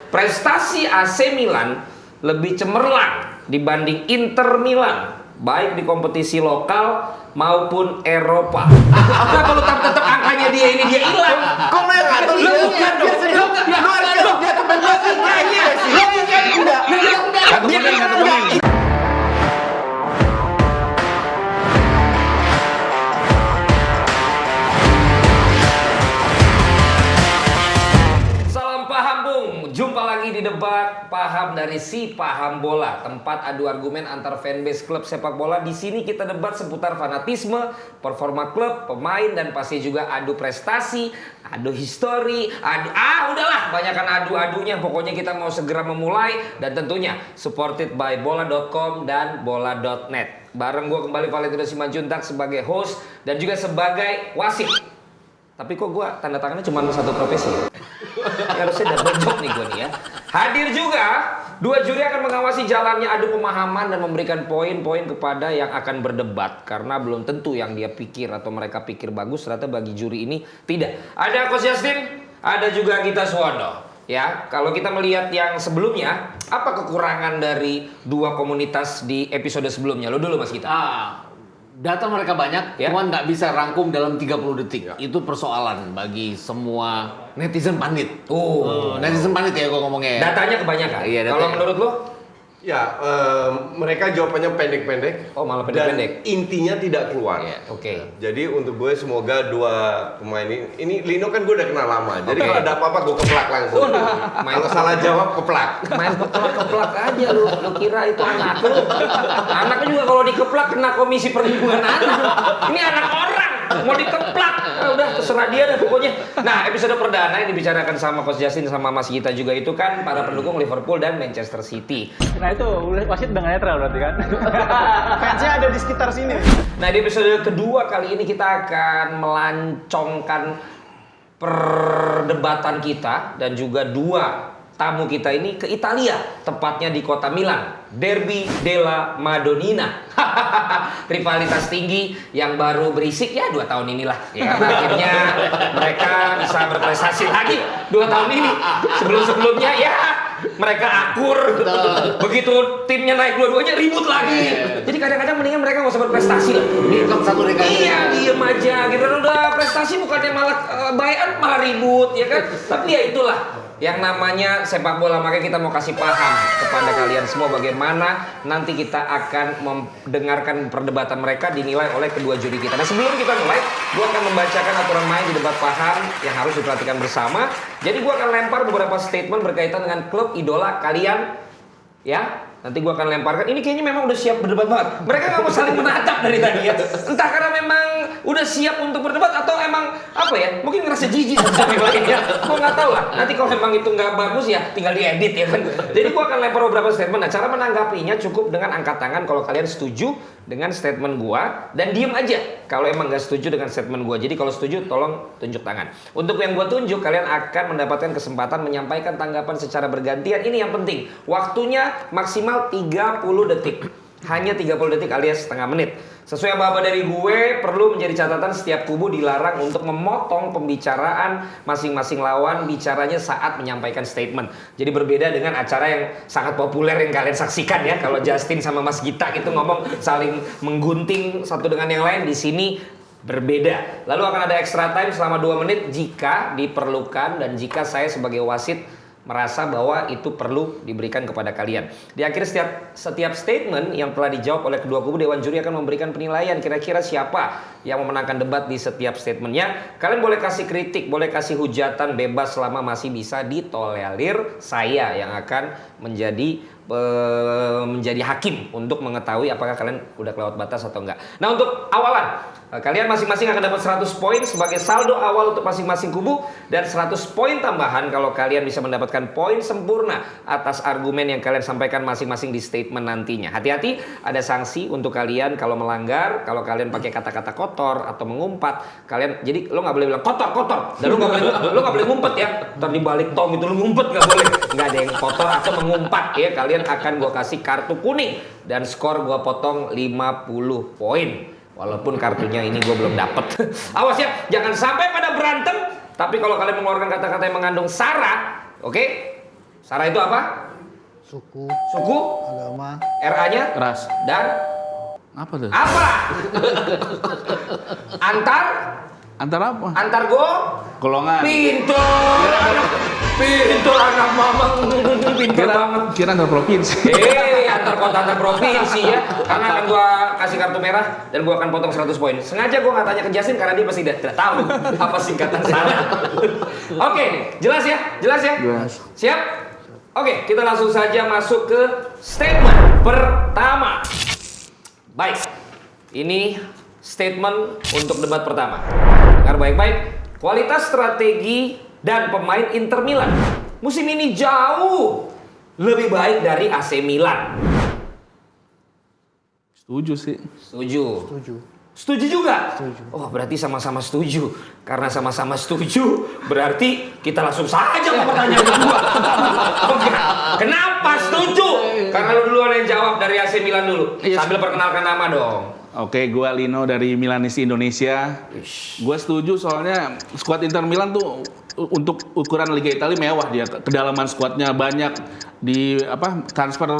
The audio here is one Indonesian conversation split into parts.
prestasi AC Milan lebih cemerlang dibanding Inter Milan, baik di kompetisi lokal maupun Eropa. Kenapa lu tetap angkanya dia hilang? Kok lu yang ngatur? Lu bukan dong. Lu harus dia kebebasan kayaknya sih. Lu bukan enggak. Satu kuning. Salam paham Bung. Jumpa lagi di debat paham dari Si Paham Bola, tempat adu argumen antar fanbase klub sepak bola. Di sini kita debat seputar fanatisme, performa klub, pemain, dan pasti juga adu prestasi, adu histori, udahlah, banyakan adu-adunya. Pokoknya kita mau segera memulai, dan tentunya supported by bola.com dan bola.net. Bareng gue kembali Valentino Simanjuntak sebagai host dan juga sebagai wasit. Tapi kok gue tanda tangannya cuma satu profesi ya? Harusnya double job nih gue nih ya. Hadir juga dua juri akan mengawasi jalannya adu pemahaman dan memberikan poin-poin kepada yang akan berdebat. Karena belum tentu yang dia pikir atau mereka pikir bagus, ternyata bagi juri ini tidak. Ada Coach Justin, ada juga Gita Suwondo. Ya, kalau kita melihat yang sebelumnya, apa kekurangan dari dua komunitas di episode sebelumnya? Lo dulu Mas Gita. Data mereka banyak, Ya. cuman nggak bisa rangkum dalam 30 detik. Itu persoalan bagi semua netizen pandit. Netizen pandit ya gue ngomongnya ya. Datanya kebanyakan. Iya, Kalau datanya. menurut lo? Ya, mereka jawabannya pendek-pendek. Oh, malah pendek-pendek. Dan intinya tidak keluar. Iya, oke. Jadi untuk gue semoga dua pemain ini Lino kan gue udah kenal lama. Jadi Oke. kalau ada apa-apa gue keplak langsung. Kalau salah jawab keplak. Main keplak aja lu kira itu anak lu. Anaknya juga kalau dikeplak kena komisi perlindungan anak. Ini anak orang mau dikeplak. Udah terserah dia deh pokoknya. Nah, episode perdana yang dibicarakan sama Coach Justin sama Mas Gita juga itu kan para pendukung Liverpool dan Manchester City. Nah itu wasit udah nggak netral berarti kan? Fansnya ada di sekitar sini. Nah, di episode kedua kali ini kita akan melancongkan perdebatan kita dan juga dua tamu kita ini ke Italia, tepatnya di kota Milan. Derby della Madonnina. Rivalitas tinggi yang baru berisik ya 2 tahun inilah. Ya, karena akhirnya mereka bisa berprestasi lagi 2 tahun ini. Sebelum-sebelumnya ya mereka akur. Begitu timnya naik dua-duanya ribut lagi. Jadi kadang-kadang mendingan mereka nggak usah berprestasi lah. Klub satu rekayasa. Iya, diem aja gitu. Udah prestasi bukannya malah bayan malah ribut ya kan. Tapi ya itulah yang namanya sepak bola. Makanya kita mau kasih paham kepada kalian semua bagaimana nanti kita akan mendengarkan perdebatan mereka dinilai oleh kedua juri kita. Nah, sebelum kita mulai, gue akan membacakan aturan main di debat paham yang harus diperhatikan bersama. Jadi gue akan lempar beberapa statement berkaitan dengan klub idola kalian. Ya, nanti gue akan lemparkan. Ini kayaknya memang udah siap berdebat banget. Mereka nggak mau saling menatap dari tadi ya. Entah karena memang udah siap untuk berdebat atau emang apa ya? Mungkin ngerasa jijik sama yang lain ya. Gue nggak tahu lah. Nanti kalau memang itu nggak bagus ya tinggal diedit ya kan. Jadi gue akan lempar beberapa statement. Nah, cara menanggapinya cukup dengan angkat tangan kalau kalian setuju dengan statement gue dan diem aja kalau emang nggak setuju dengan statement gue. Jadi kalau setuju tolong tunjuk tangan. Untuk yang gue tunjuk kalian akan mendapatkan kesempatan menyampaikan tanggapan secara bergantian. Ini yang penting. Waktunya maksimal 30 detik. Hanya 30 detik alias setengah menit. Sesuai apa dari gue, perlu menjadi catatan setiap kubu dilarang untuk memotong pembicaraan masing-masing lawan bicaranya saat menyampaikan statement. Jadi berbeda dengan acara yang sangat populer yang kalian saksikan ya. Kalau Justin sama Mas Gita itu ngomong saling menggunting satu dengan yang lain, di sini berbeda. Lalu akan ada extra time selama 2 menit jika diperlukan dan jika saya sebagai wasit merasa bahwa itu perlu diberikan kepada kalian. Di akhir setiap statement yang telah dijawab oleh kedua kubu, Dewan Juri akan memberikan penilaian kira-kira siapa yang memenangkan debat di setiap statementnya. Kalian boleh kasih kritik, boleh kasih hujatan bebas selama masih bisa ditolerir saya yang akan menjadi hakim untuk mengetahui apakah kalian udah kelewat batas atau enggak. Nah, untuk awalan, kalian masing-masing akan dapat 100 poin sebagai saldo awal untuk masing-masing kubu dan 100 poin tambahan kalau kalian bisa mendapatkan poin sempurna atas argumen yang kalian sampaikan masing-masing di statement nantinya. Hati-hati, ada sanksi untuk kalian kalau melanggar, kalau kalian pakai kata-kata kotor atau mengumpat. Kalian jadi lo nggak boleh bilang kotor dan lo nggak boleh ngumpet ya. Ntar di balik tong itu lo ngumpet nggak boleh. Nggak ada yang kotor atau mengumpat ya. Kalian akan gue kasih kartu kuning dan skor gue potong 50 poin. Walaupun kartunya ini gue belum dapet. Awas ya, jangan sampai pada berantem. Tapi kalau kalian mengeluarkan kata-kata yang mengandung sara, oke? Sara itu apa? Suku, Suku, agama, RA-nya, Ras. dan Apa tuh? apa? Antar, Antara apa? antar go, Golongan. pintu, pintu anak mamang, pintu banget. Kira antar provinsi. Antar kota antar provinsi ya. Karena akan gua kasih kartu merah dan gua akan potong 100 poin. Sengaja gua nggak tanya ke Justin karena dia pasti tidak tahu apa singkatan sana. Oke, jelas ya? Jelas ya? Jelas. Siap? Oke, kita langsung saja masuk ke statement pertama. Baik. Ini statement untuk debat pertama. Dengar baik-baik. Kualitas strategi dan pemain Inter Milan musim ini jauh lebih baik dari AC Milan. Setuju sih. Setuju. setuju. Setuju juga? Setuju. Oh, berarti sama-sama setuju. Karena sama-sama setuju, berarti kita langsung saja ke pertanyaan kedua. Oke. Kenapa setuju? Karena lu duluan yang jawab dari AC Milan dulu. Iya. Sambil perkenalkan nama dong. Oke, gua Lino dari Milanisti Indonesia. Gua setuju soalnya skuad Inter Milan tuh untuk ukuran Liga Italia mewah dia. Kedalaman skuadnya banyak di transfer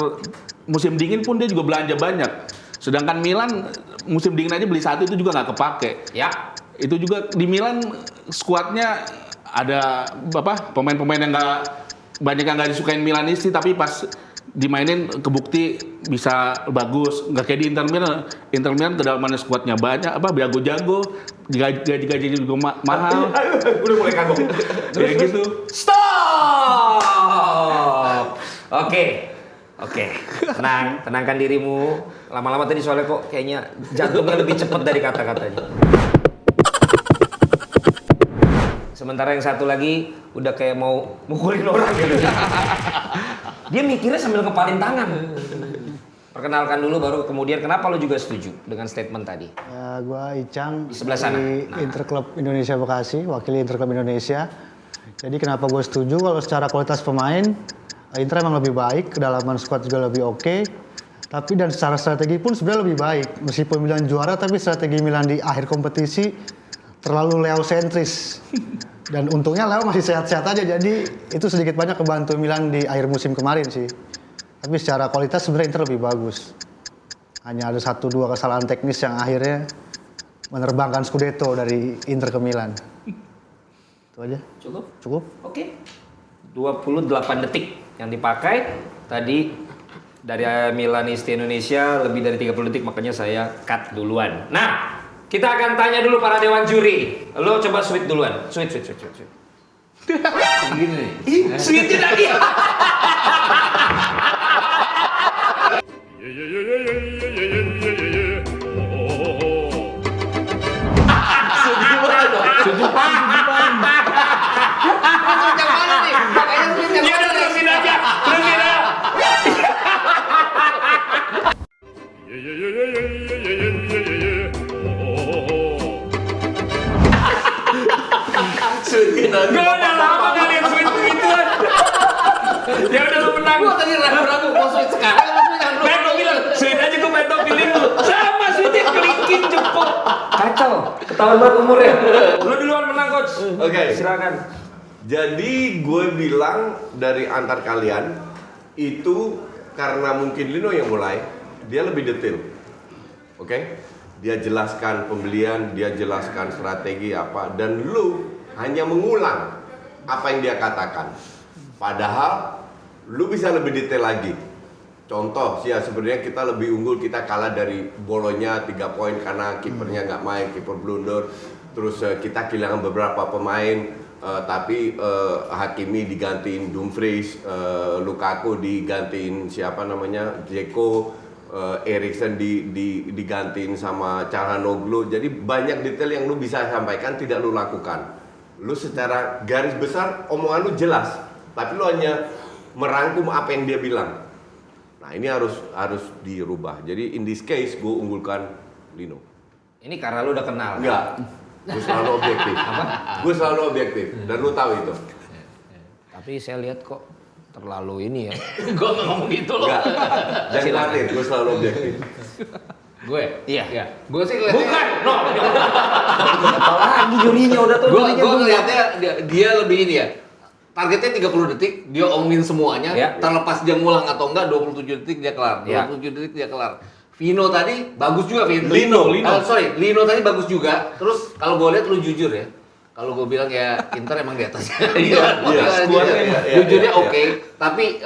musim dingin pun dia juga belanja banyak. Sedangkan Milan musim dingin aja beli satu itu juga nggak kepake. Ya. Itu juga di Milan skuadnya ada pemain-pemain yang nggak banyak yang nggak disukain Milanisti tapi pas dimainin kebukti bisa bagus. Nggak kayak di Inter Milan. Inter Milan kedalaman skuadnya banyak jago-jago, gaji juga mahal. Udah mulai kagok. Kayak gitu. Stop. Oke. Tenangkan dirimu. Lama-lama tadi soalnya kok kayaknya jantungnya lebih cepat dari kata-katanya. Sementara yang satu lagi udah kayak mau mukulin orang gitu. Dia mikirnya sambil ngepalin tangan. Perkenalkan dulu baru kemudian kenapa lo juga setuju dengan statement tadi? Ya, gua Icang Di sebelah sana. dari Nah. Interclub Indonesia Bekasi, wakili Interclub Indonesia. Jadi kenapa gue setuju kalau secara kualitas pemain Inter emang lebih baik, kedalaman squad juga lebih oke. Tapi dan secara strategi pun sebenarnya lebih baik. Meskipun Milan juara, tapi strategi Milan di akhir kompetisi terlalu Leo sentris. Dan untungnya Leo masih sehat-sehat aja, jadi itu sedikit banyak kebantu Milan di akhir musim kemarin sih. Tapi secara kualitas sebenarnya Inter lebih bagus. Hanya ada 1-2 kesalahan teknis yang akhirnya menerbangkan Scudetto dari Inter ke Milan. Itu aja. Cukup? Cukup? Oke. 28 detik yang dipakai tadi dari Milanisti Indonesia lebih dari 30 detik, makanya saya cut duluan. Nah, kita akan tanya dulu para dewan juri. Lo coba sweet duluan. Sweet. Gini nih. Ih, sweetnya tadi. Ya udah terusin aja. Gue udah lama kalian sweet begituan. Ya udah lu menang. Gua tadi ragu-ragu mau sweet sekarang apa sweet yang dulu. Beto bilang, sweet aja gue Beto pilih lu. Sama sweetnya kelingking jempol. Kacau, ketahuan banget umurnya. Lu duluan menang coach. Oke. Silakan. Jadi gue bilang dari antar kalian itu karena mungkin Lino yang mulai, dia lebih detail. Oke? Dia jelaskan pembelian, dia jelaskan strategi apa, dan lu hanya mengulang apa yang dia katakan. Padahal lu bisa lebih detail lagi. Contoh, ya sebenarnya kita lebih unggul, kita kalah dari Bolonya 3 poin karena kipernya nggak main, kiper blunder. Terus kita kehilangan beberapa pemain, tapi Hakimi digantiin Dumfries, Lukaku digantiin siapa namanya, Dzeko, Eriksen digantiin sama Calhanoglu. Jadi banyak detail yang lu bisa sampaikan tidak lu lakukan. Lu secara garis besar omongan lu jelas, tapi lu hanya merangkum apa yang dia bilang. Nah ini harus dirubah. Jadi in this case gue unggulkan Lino. Ini karena lu udah kenal. Enggak, gue selalu objektif. Gue selalu objektif dan lu tahu itu. Tapi saya lihat kok terlalu ini ya. Gua nggak ngomong gitu loh. Enggak, jangan khawatir, gue selalu objektif. Gue? Iya. Gue sih ngeliatnya... Bukan, no. Apalagi jurinya udah tuh. Gue ngeliatnya dia lebih ini ya. targetnya 30 detik, dia omongin semuanya, Ya. terlepas dia ngulang atau enggak 27 detik dia kelar. Ya. 27 detik dia kelar. Vino tadi bagus juga, Vino. Lino. Lino tadi bagus juga. Terus kalau gue lihat lu jujur ya. Kalau gue bilang ya Inter emang di atasnya. Jujurnya oke. Tapi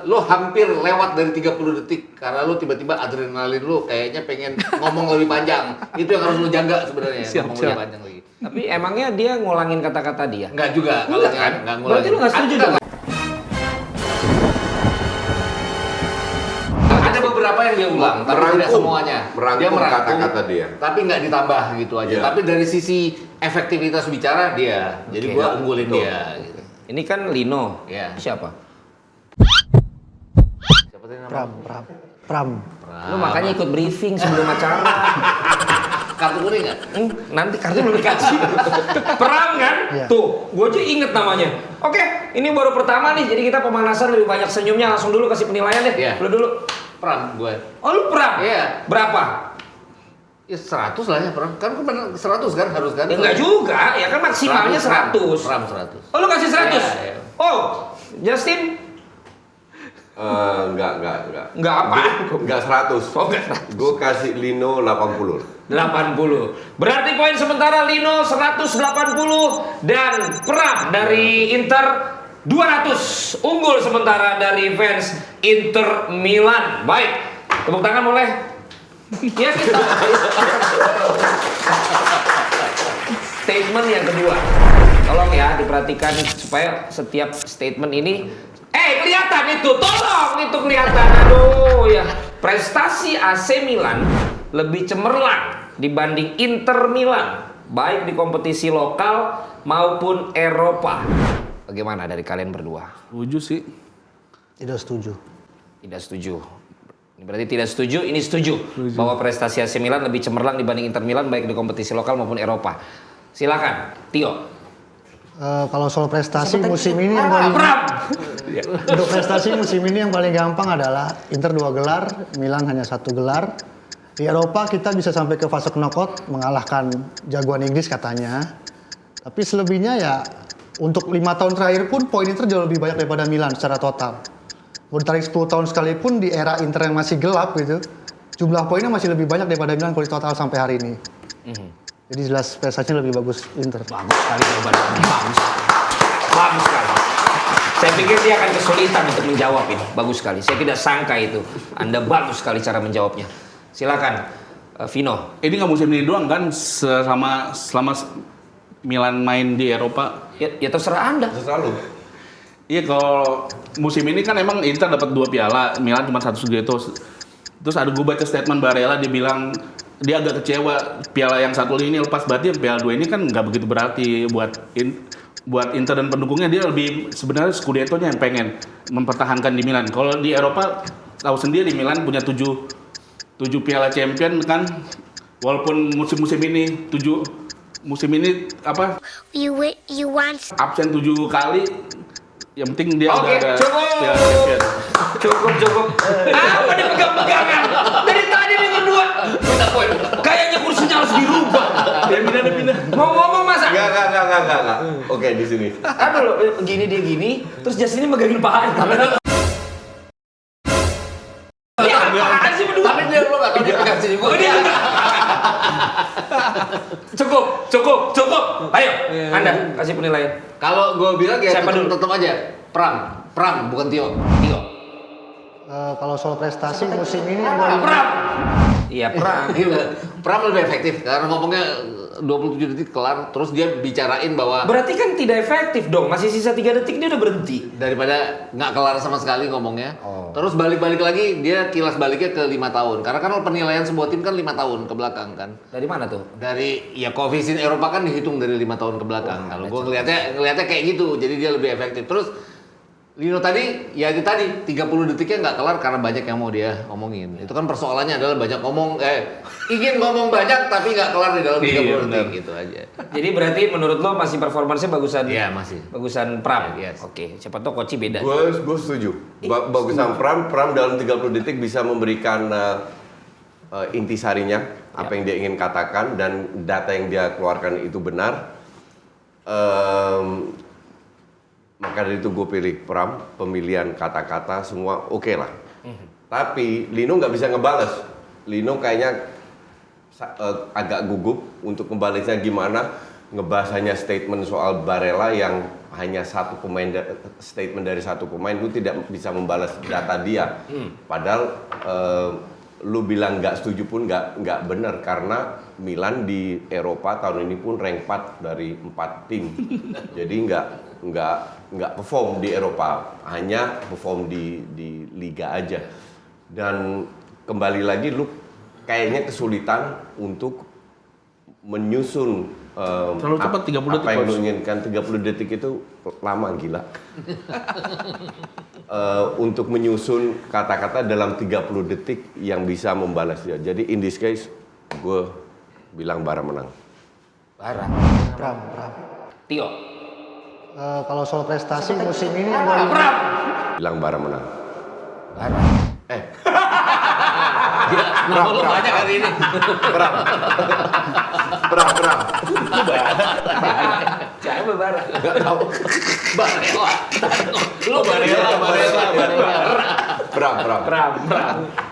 lu hampir lewat dari 30 detik karena lu tiba-tiba adrenalin lu kayaknya pengen ngomong lebih panjang. Itu yang harus lu jaga sebenarnya, ngomong lebih panjang lagi. Tapi emangnya dia ngulangin kata-kata dia? Enggak juga. Enggak kan? Enggak Berarti lu nggak setuju dong? Ada beberapa yang dia ulang, tapi tidak semuanya. Merangkum kata-kata dia. Tapi nggak ditambah gitu aja. Iya. Tapi dari sisi efektivitas bicara dia. Jadi Oke. gua unggulin Betul. dia. Gitu. Ini kan Lino. Iya. Siapa? Siapa tadi nama? Pram. Lu makanya ikut briefing sebelum acara. Kartu kuning nggak? Nanti kartu belum dikasih. Perang kan? Iya. Tuh, gue aja inget namanya. Oke, ini baru pertama nih, jadi kita pemanasan lebih banyak senyumnya. Langsung dulu kasih penilaian deh. Iya. Lu dulu. Pram gue. Oh, lu perang? Iya. Berapa? Ya 100 lah ya Pram. Kan benar 100 kan harus kan? Ya enggak juga, ya kan maksimalnya 100. Pram 100. Oh, lu kasih 100? Iya, iya. Oh, Justin? Enggak. Enggak apa? Enggak 100. Oh, enggak. Gue kasih Lino 80. 80. Berarti poin sementara Lino 180 dan Pram dari Inter 200. Unggul sementara dari fans Inter Milan. Baik. Tepuk tangan boleh? Ya kita. Statement yang kedua. Tolong ya diperhatikan supaya setiap statement ini kelihatan itu. Tolong itu kelihatan. Aduh ya. Prestasi AC Milan lebih cemerlang dibanding Inter Milan, baik di kompetisi lokal maupun Eropa. Bagaimana dari kalian berdua? Setuju sih. Tidak setuju. Tidak setuju. Ini berarti tidak setuju, ini setuju. Bahwa prestasi AC Milan lebih cemerlang dibanding Inter Milan baik di kompetisi lokal maupun Eropa. Silakan, Tio. Kalau soal prestasi musim ini yang paling Pram. untuk prestasi musim ini yang paling gampang adalah Inter 2 gelar, Milan hanya 1 gelar. Di Eropa kita bisa sampai ke fase knockout mengalahkan jagoan Inggris katanya. Tapi selebihnya ya untuk 5 tahun terakhir pun poin Inter jauh lebih banyak daripada Milan secara total. Mau ditarik 10 tahun sekalipun di era Inter yang masih gelap gitu, jumlah poinnya masih lebih banyak daripada Milan kalau di total sampai hari ini. Jadi jelas prestasinya lebih bagus Inter. Bagus sekali jawabannya. Bagus. Bagus sekali. Saya pikir dia akan kesulitan untuk menjawab ini. Bagus sekali. Saya tidak sangka itu. Anda bagus sekali cara menjawabnya. Silakan, Vino. Ini nggak musim ini doang kan, selama Milan main di Eropa. Ya terserah Anda. Selalu. Iya, kalau musim ini kan emang Inter dapat 2 piala, Milan cuma 1 Scudetto. Terus ada gue baca statement Barella, dia bilang dia agak kecewa piala yang 1 ini lepas, berarti piala 2 ini kan nggak begitu berarti buat Inter dan pendukungnya. Dia lebih sebenarnya Scudetto-nya yang pengen mempertahankan di Milan. Kalau di Eropa tahu sendiri Milan punya 7 piala champion kan, walaupun musim ini apa You want absen 7 kali, yang penting dia Oke, udah ada cukup. piala champion. Cukup. Apa dia pegang-pegangan? Dari tadi dia berdua. Minta poin. Kayaknya kursinya harus dirubah. Dia pindah. Mau ngomong masa? Enggak. Oke, di sini. Aduh loh, gini dia gini, terus Justin ini megangin pahanya. Ini apaan sih berdua? Tapi dia lu nggak tahu dia pegang sini gua. Cukup. Ayo, Anda kasih penilaian. Kalau gue bilang ya Siapa dulu? tetap aja Pram bukan Tio. Kalau soal prestasi musim ini yang paling Pram. Iya, Pram. Iya, Pram lebih efektif karena ngomongnya 27 detik kelar, terus dia bicarain bahwa Berarti kan tidak efektif dong. Masih sisa 3 detik dia udah berhenti. daripada nggak kelar sama sekali ngomongnya. Oh. Terus balik-balik lagi dia kilas baliknya ke 5 tahun. Karena kan penilaian sebuah tim kan 5 tahun ke belakang kan. Dari mana tuh? Dari ya koefisien Eropa kan dihitung dari 5 tahun ke belakang. Kalau gue ngelihatnya kayak gitu, jadi dia lebih efektif. Terus Lino tadi, ya itu tadi 30 detiknya nggak kelar karena banyak yang mau dia omongin. Itu kan persoalannya adalah banyak ingin ngomong banyak tapi nggak kelar di dalam 30 Iya, detik benar. gitu aja. Jadi berarti menurut lo masih performancenya bagusan? Iya, masih. Bagusan Pram. Yes. Oke, siapa tahu Koci beda. Gue setuju. Bagusan Pram dalam 30 detik bisa memberikan intisarinya, apa yang dia ingin katakan dan data yang dia keluarkan itu benar. Maka dari itu gue pilih Pram, pemilihan kata-kata semua oke lah. Tapi Lino nggak bisa ngebales. Lino kayaknya agak gugup untuk ngebalesnya gimana. Ngebahasanya statement soal Barella yang hanya satu pemain, statement dari satu pemain, lu tidak bisa membalas data dia. Padahal lu bilang nggak setuju pun nggak benar, karena Milan di Eropa tahun ini pun rank 4 dari 4 tim. Jadi nggak perform di Eropa, hanya perform di Liga aja. Dan kembali lagi lu kayaknya kesulitan untuk menyusun Terlalu cepat 30 detik, apa yang lu Coach. inginkan. 30 detik itu lama, gila. Untuk menyusun kata-kata dalam 30 detik yang bisa membalas dia. Jadi in this case gue bilang Bara menang. Bara. Pram. Tio. Kalau soal prestasi musim ini Pram. Bilang Bara menang. Bara. Nama lu banyak hari ini. Pram. Siapa Bara? Barella. Lu Barella. Pram.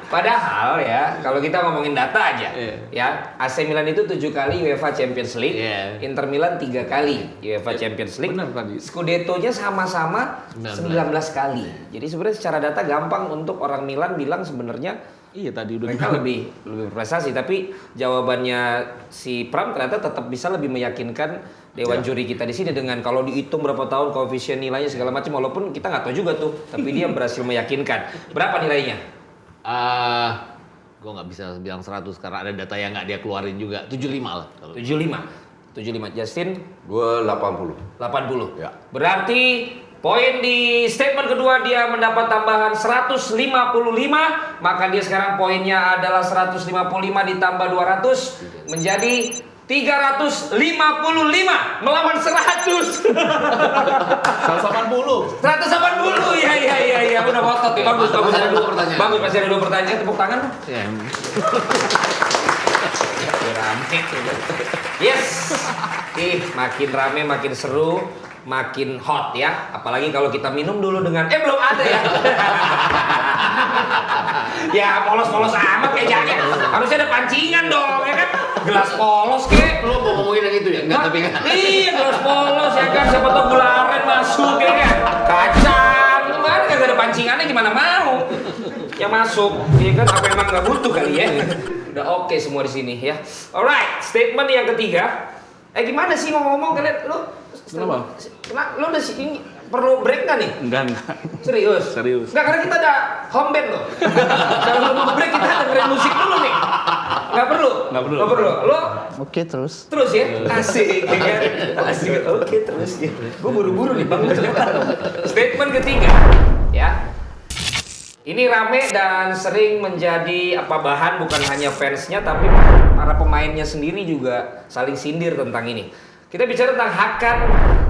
Padahal ya, kalau kita ngomongin data aja, Iya. ya AC Milan itu 7 kali UEFA Champions League, Iya. Inter Milan 3 kali UEFA Champions League. Benar tadi. Scudetto-nya sama-sama 19 kali. Jadi sebenarnya secara data gampang untuk orang Milan bilang sebenarnya Iya tadi udah mereka lebih berprestasi, tapi jawabannya si Pram ternyata tetap bisa lebih meyakinkan dewan juri kita di sini dengan kalau dihitung berapa tahun koefisien nilainya segala macam, walaupun kita nggak tahu juga tuh, tapi dia berhasil meyakinkan. Berapa nilainya? Gue nggak bisa bilang 100 karena ada data yang nggak dia keluarin juga. 75 lah. Kalau 75. Justin Gue 80. 80. Ya. Berarti poin di statement kedua dia mendapat tambahan 155, maka dia sekarang poinnya adalah 155 ditambah 200 menjadi 355 melawan 100. 180. 180 ya udah ngotot ya. Bagus. Masih ada 2 pertanyaan. Bagus, masih ada 2 pertanyaan, tepuk tangan. ya, Rame. Yes. Makin rame, makin seru, makin hot ya. Apalagi kalau kita minum dulu dengan belum ada ya. Ya polos-polos amat kayak jaket. Harusnya ada pancingan dong ya kan. Gelas polos kek. lu mau ngomongin yang itu ya? Enggak, tapi enggak. Iya gelas polos ya kan. Siapa tau gularen masuk ya kan. Kacang. Kemarin kagak ada pancingannya gimana mau. Yang masuk. Ya kan apa emang nggak butuh kali ya. Udah oke semua di sini ya. Alright, statement yang ketiga. Gimana sih ngomong-ngomong kalian? Kenapa? Lu udah ini perlu break nggak nih? Enggak. Serius? Serius. Enggak, karena kita ada home band loh. Kalau mau break kita dengerin musik dulu nih. Nggak perlu? Nggak perlu. Lo Oke terus. terus ya? Asik ya kan? Asik. Oke terus ya. Gue buru-buru nih bang. Statement ketiga ya. Ini rame dan sering menjadi bahan bukan hanya fansnya tapi para pemainnya sendiri juga saling sindir tentang ini. Kita bicara tentang Hakan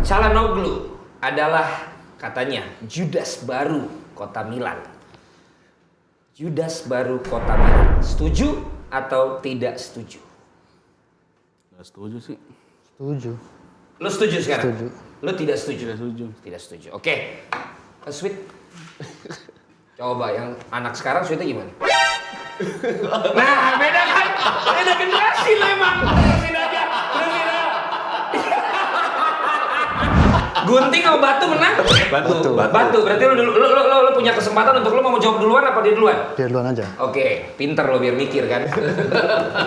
Çalhanoğlu adalah katanya Judas baru Kota Milan. Judas baru Kota Milan. Setuju atau tidak setuju? Nggak setuju sih. Setuju. Lo setuju sekarang? Setuju. Lo tidak setuju? Tidak setuju. Tidak setuju. Oke. Sweet. Coba yang anak sekarang sweetnya gimana? Nah, beda kan? Beda generasi lo emang. Terusin aja. Gunting sama batu menang? Batu. Berarti lo punya kesempatan untuk lo mau jawab duluan apa dia duluan? Dia duluan aja. Oke, pinter lo biar mikir kan.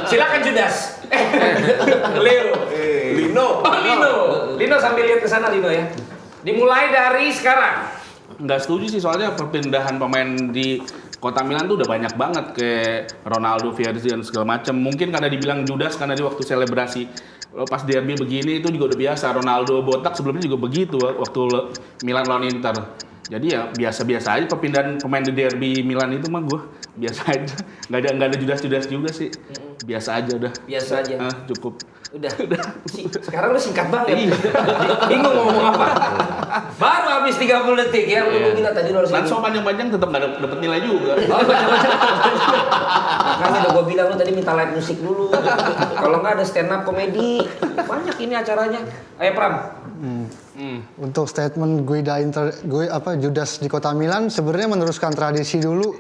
Silakan Judas. Leo. Lino. Oh, Lino sambil lihat ke sana Lino ya. Dimulai dari sekarang. Nggak setuju sih, soalnya perpindahan pemain di Kota Milan tuh udah banyak banget kayak Ronaldo, Verzi dan segala macam. Mungkin karena dibilang Judas karena di waktu selebrasi pas derby begini itu juga udah biasa. Ronaldo botak sebelumnya juga begitu waktu Milan lawan Inter. Jadi ya biasa-biasa aja perpindahan pemain di derby Milan itu mah gue biasa aja. Nggak ada Judas juga sih. Biasa aja udah. Biasa aja. Cukup. Udah. Sekarang lu singkat banget. Bingung mau ngomong apa. Baru habis 30 detik ya. Udah gue bilang tadi lu harus Lanso panjang-panjang tetap nggak dapet nilai juga. Oh, makanya udah gue bilang lu tadi minta live musik dulu. Kalau nggak ada stand up komedi. Banyak ini acaranya. Ayo Pram. Untuk statement Judas di kota Milan sebenarnya meneruskan tradisi dulu.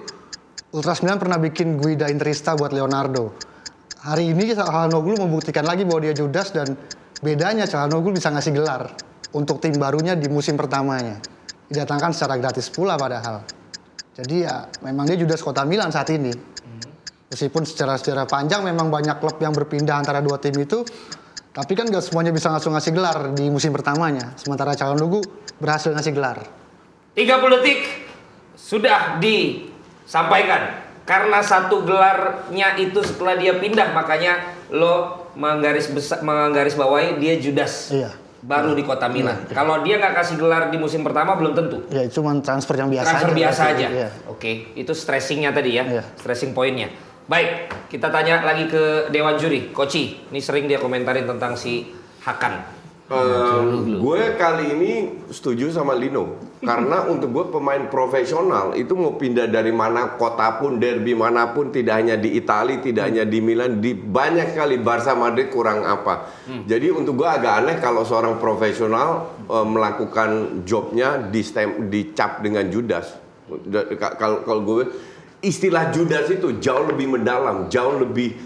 Ultras Milan pernah bikin Guida Interista buat Leonardo. Hari ini Calhanoglu membuktikan lagi bahwa dia Judas dan bedanya Calhanoglu bisa ngasih gelar untuk tim barunya di musim pertamanya. Didatangkan secara gratis pula padahal. Jadi ya memang dia Judas kota Milan saat ini. Meskipun secara panjang memang banyak klub yang berpindah antara dua tim itu, tapi kan gak semuanya bisa langsung ngasih gelar di musim pertamanya. Sementara Calhanoglu berhasil ngasih gelar. 30 detik sudah disampaikan. Karena satu gelarnya itu setelah dia pindah, makanya lo menggaris bawahi dia Judas. Iya. Baru di kota Milan. Kalau dia nggak kasih gelar di musim pertama belum tentu. Ya cuma transfer yang biasa Transfer aja. biasa aja. Iya. Oke, itu stressingnya tadi ya. Iya. Stressing poinnya. Baik, kita tanya lagi ke Dewan Juri. Koci, ini sering dia komentarin tentang si Hakan. Gue kali ini setuju sama Lino karena untuk gue pemain profesional itu mau pindah dari mana kota pun, derby manapun, tidak hanya di Italia, tidak hanya di Milan, di banyak kali Barca Madrid kurang apa. Jadi untuk gue agak aneh kalau seorang profesional melakukan jobnya dicap dengan Judas. Kalau gue istilah Judas itu jauh lebih mendalam, jauh lebih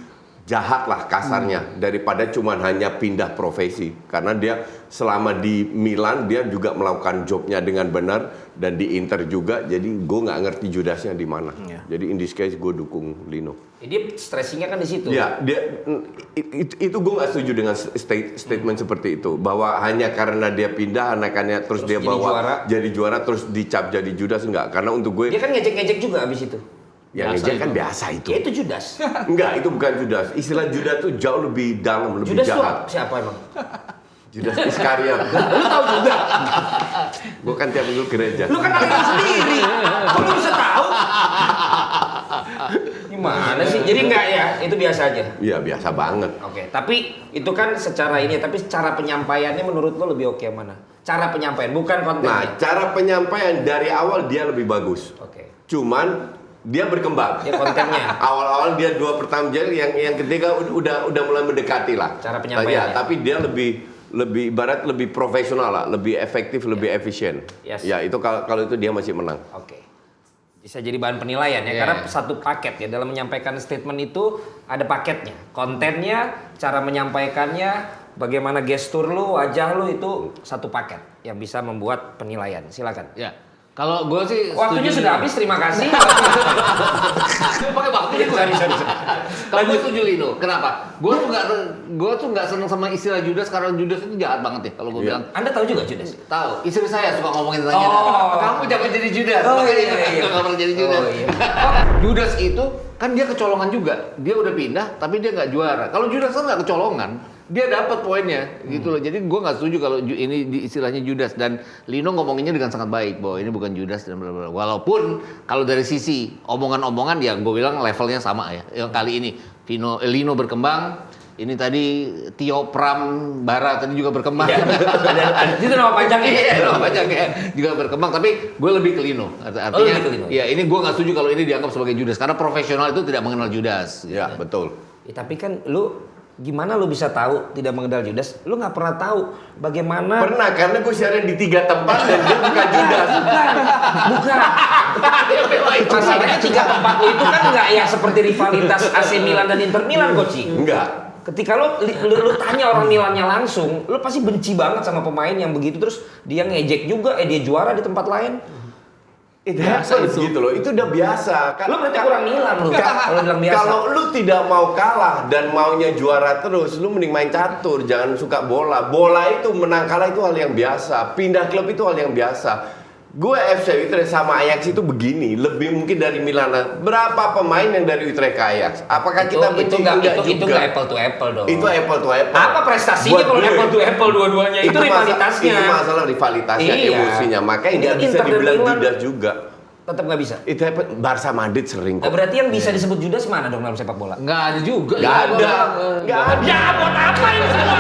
jahat lah kasarnya daripada cuman hanya pindah profesi, karena dia selama di Milan dia juga melakukan jobnya dengan benar dan di Inter juga, jadi gue nggak ngerti Judasnya di mana. Jadi in this case gue dukung Lino. Dia stressingnya kan di situ. Ya, itu gue nggak setuju dengan statement seperti itu, bahwa hanya karena dia pindah anakannya terus dia jadi bawa jadi juara terus dicap jadi Judas, enggak, karena untuk gue Dia kan ngejek-ngejek juga abis itu. yang ngejek kan biasa itu. Ya itu Judas. Enggak, itu bukan Judas. Istilah Judas tuh jauh lebih dalam, lebih Judas jahat. tuh siapa emang? Judas Iskariot. Lu tahu juga. Gue kan tiap minggu gereja. Lu kan ada sendiri. Kok lu bisa tahu? Gimana sih? Jadi enggak ya, itu biasa aja. Iya, biasa banget. Oke, tapi itu kan secara ini, tapi cara penyampaiannya menurut lo lebih oke mana? Cara penyampaian, bukan kontennya. Nah, cara penyampaian dari awal dia lebih bagus. Oke. Cuman dia berkembang. Ya kontennya. Awal-awal dia 2 pertama jadi yang ketiga udah mulai mendekati lah. Cara penyampaiannya. Tapi dia lebih ibarat lebih profesional lah, lebih efektif, lebih efisien. Yes. Ya, itu kalau itu dia masih menang. Oke. Bisa jadi bahan penilaian ya, karena satu paket ya, dalam menyampaikan statement itu ada paketnya. Kontennya, cara menyampaikannya, bagaimana gestur lu, wajah lu, itu satu paket yang bisa membuat penilaian. Silakan. Ya. Kalau gue sih Waktunya setuju. sudah habis, terima kasih. Pakai waktu nih gue. Sorry. Kalau gue setuju Lino, kenapa? Gue tuh nggak seneng sama istilah Judas karena Judas itu jahat banget ya kalau gue bilang. Anda tahu juga Judas? Tahu, istri saya suka ngomongin tentang Oh. kamu jangan jadi Judas. Oh, Makanya iya, iya. nggak pernah jadi Judas. Oh, iya. Judas itu kan dia kecolongan juga. Dia udah pindah tapi dia nggak juara. Kalau Judas kan nggak kecolongan, dia dapat poinnya gitu loh. Jadi gue nggak setuju kalau ini istilahnya Judas, dan Lino ngomonginnya dengan sangat baik bahwa ini bukan Judas dan bla bla. Walaupun kalau dari sisi omongan-omongan ya gue bilang levelnya sama ya. Yang kali ini Lino berkembang. Ini tadi Tio Pram Bara tadi juga berkembang. Iya, ada itu nama panjangnya. Iya, nama panjangnya juga berkembang. Tapi gue lebih ke Lino. Artinya, lebih ke Lino. ya ini gue nggak setuju kalau ini dianggap sebagai Judas karena profesional itu tidak mengenal Judas. Ya, betul. Ya, tapi kan lu gimana lu bisa tahu tidak mengenal Judas? Lu nggak pernah tahu bagaimana. Pernah, karena gue siaran di 3 tempat dan dia bukan Judas. Bukan. Masalahnya 3 tempat lu itu kan nggak ya seperti rivalitas AC Milan dan Inter Milan, Koci. Enggak. Ketika lu tanya orang Milannya langsung, lu pasti benci banget sama pemain yang begitu, terus dia ngejek juga, dia juara di tempat lain. Itu happens gitu loh, itu udah biasa. Lu berarti kurang Milan lu. Kalau bilang biasa. Kalau lu tidak mau kalah dan maunya juara terus, lu mending main catur, jangan suka bola. Bola itu menang kalah itu hal yang biasa. Pindah klub itu hal yang biasa. Gue FC Utrecht sama Ajax itu begini, lebih mungkin dari Milan. Berapa pemain yang dari Utrecht ke Ajax? Apakah kita benci juga? Itu nggak apple to apple dong. Itu apple to apple. Apa prestasinya Buat kalau gue, apple to apple dua-duanya? Itu rivalitasnya. Itu masalah rivalitasnya, Iya. emosinya. Makanya Ini nggak bisa Inter dan dibilang Milan. Judas juga. Tetap nggak bisa. Itu Barca Madrid sering Nah, kok. berarti yang bisa disebut Judas mana dong dalam sepak bola? Nggak ada juga. Nggak ada. Nggak ada. Ya buat apa ini semua?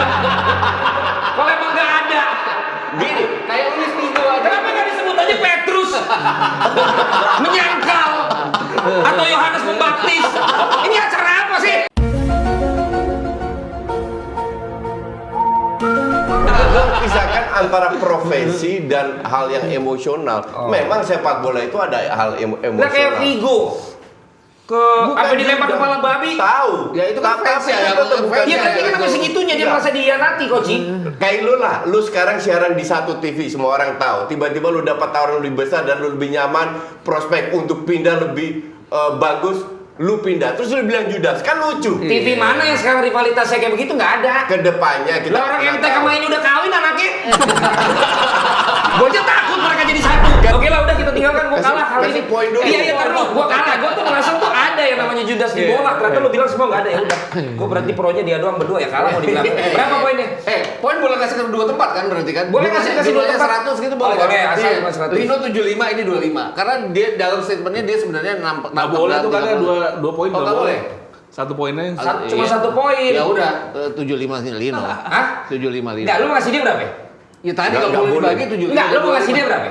Kalau emang nggak ada, Gini, kayak Luis Figo aja. kenapa nggak disebut aja Petrus? Menyangkal atau Yohanes Pembaptis? Ini acara apa sih? Gue pisahkan antara profesi dan hal yang emosional. Memang sepak bola itu ada hal Nah emosional. kayak Vigo ke apa dilempar juga. kepala babi. Tahu. Ya, itu kan Tapi fans ya, itu tetap bukan Iya berarti kan sampai segitunya dia Iya. merasa dihianati Koci. Kayak lu lah, lu sekarang siaran di satu TV, semua orang tahu. Tiba-tiba lu dapat tawaran lebih besar dan lu lebih nyaman, prospek untuk pindah lebih bagus, lu pindah. Terus lu bilang Judas, kan lucu. TV mana yang sekarang rivalitasnya kayak begitu nggak ada. Kedepannya kita Lah orang nggak MTK tahu. main udah kawin anaknya. Gue aja takut mereka jadi satu. Oke lah udah kita tinggalkan gue kalah kali ini. kasih poin dulu. Iya taruh lu. Gue kalah. Gue tuh merasa tuh ada yang namanya Judas di bola. Ternyata lu bilang semua nggak ada ya udah. Gue berarti pronya dia doang berdua ya kalah mau dibilang. Berapa poinnya? Poin boleh kasih ke dua tempat kan berarti kan? Boleh kasih dua tempat. 100 gitu boleh. Oh, boleh, kan? asal Iya. cuma 100. Lino 75 ini 25. Karena dia dalam statementnya dia sebenarnya Nggak boleh tuh karena dua poin Oh, nggak nggak boleh. boleh. Satu poinnya. Cuma Iya. 1 poin. Ya udah 75 sini Lino. Hah? 75 Lino. Enggak, lu mau ngasih dia berapa? Ya tadi Nggak kalau boleh boleh. dibagi 75. Enggak, lu mau ngasih dia berapa?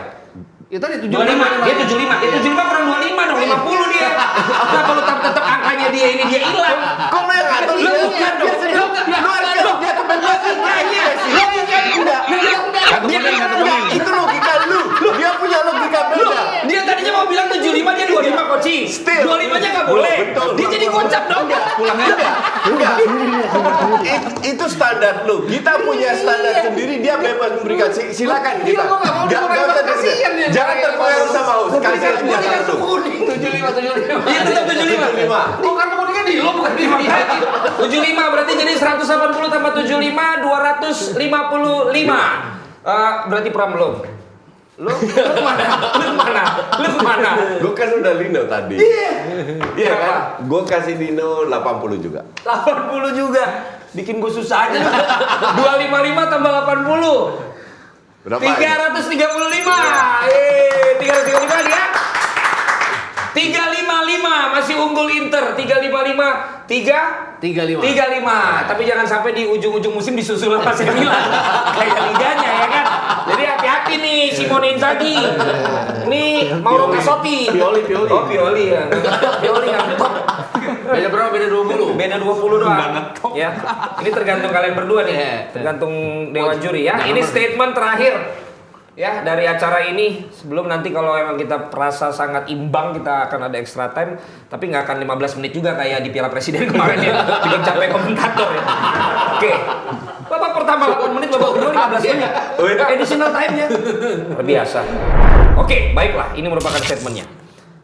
Ya tadi 25, dia 75. Ya 75 kurang 25 dong, 50 dia. Kenapa lu tetap angkanya dia ini dia hilang? Kok lu yang ngatur? Lu bukan dong. Lu harus dia kebebasan Logikanya. Enggak, itu logika lu. Dia punya logika beda. Dia tadinya mau bilang 75 dia 25 Koci. Still. 25-nya enggak boleh. Betul. Dia jadi kocak dong. Pulang aja. Enggak. Itu standar lu. Kita punya standar sendiri. Dia bebas memberikan. Silakan Gila, kita. gua nggak mau Nggak diberikan, usah kasihan dia. Jangan terpengaruh sama host. Kasih aja langsung. 75. Dia tetap 75. 75. Oh, karena kuningnya di lo bukan di dia. 75 berarti jadi 180 tambah 75 255. Berarti Pram belum. Lu mana? Lu mana? Gue kan udah Lino tadi. Iya kan? Gue kasih Lino 80 juga. 80 juga. Bikin gue susah aja. 255 tambah 80. Berapa? 335. 335 dia. 355 masih unggul Inter. 355 35. 35. Tapi jangan sampai di ujung-ujung musim disusul sama AC Milan. Kayak liganya ya kan. Jadi hati-hati nih Simone Inzaghi. Nih Mauro Cassotti. Pioli. Oh Pioli ya. Pioli ngantuk. Beda berapa? Beda 20. Beda 20 doang. Ya. Ini tergantung kalian berdua nih. Iya. Tergantung dewan juri ya. Ini statement terakhir ya dari acara ini. Sebelum nanti kalau emang kita merasa sangat imbang kita akan ada extra time, tapi nggak akan 15 menit juga kayak di Piala Presiden kemarin ya. Juga capek komentator ya. Oke. Babak pertama 8 menit, babak kedua 15 menit. Additional time-nya. Luar biasa. Oke, baiklah. Ini merupakan statementnya.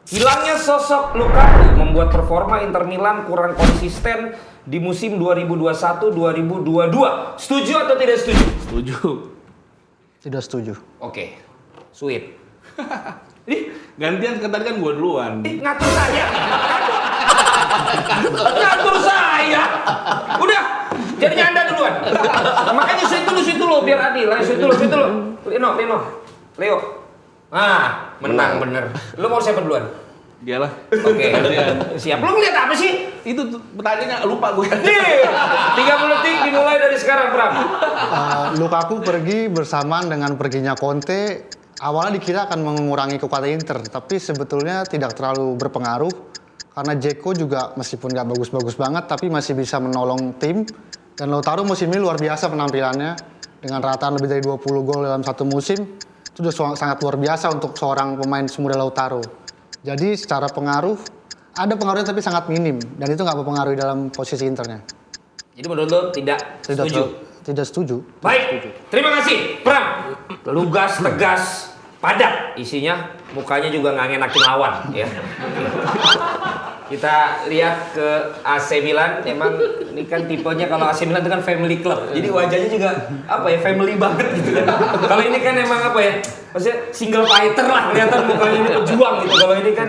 Hilangnya sosok Lukaku membuat performa Inter Milan kurang konsisten di musim 2021-2022. Setuju atau tidak setuju? Setuju. Tidak setuju. Oke, sweet. Ih, gantian kan tadi kan gue duluan. Ngatur saya. Ngatur saya. Udah, jadinya Anda duluan. Makanya sweet dulu biar adil. Ayo sweet dulu. Leo. Ah, menang bener. Lu mau siapa duluan? Dialah. Oke. Siap. Lu ngeliat apa sih? Itu tuh pertanyaannya lupa gue. Nih, 30 detik dimulai dari sekarang, Pram. Lukaku pergi bersamaan dengan perginya Conte. Awalnya dikira akan mengurangi kekuatan Inter, tapi sebetulnya tidak terlalu berpengaruh karena Dzeko juga meskipun nggak bagus-bagus banget, tapi masih bisa menolong tim. Dan Lautaro musim ini luar biasa penampilannya dengan rataan lebih dari 20 gol dalam satu musim. Itu sudah sangat luar biasa untuk seorang pemain semuda Lautaro. Jadi secara pengaruh ada pengaruhnya tapi sangat minim dan itu nggak berpengaruh dalam posisi Internya. Jadi menurut lo tidak setuju? Tidak setuju. Baik, terima kasih, Pram. Lugas, tegas, padat isinya, mukanya juga nggak ngenakin lawan, ya. Kita lihat ke AC Milan, emang ini kan tipenya kalau AC Milan itu kan family club, jadi wajahnya juga apa ya family banget gitu kan. Kalau ini kan emang apa ya, maksudnya single fighter lah kelihatan mukanya ini pejuang gitu. Kalau ini kan,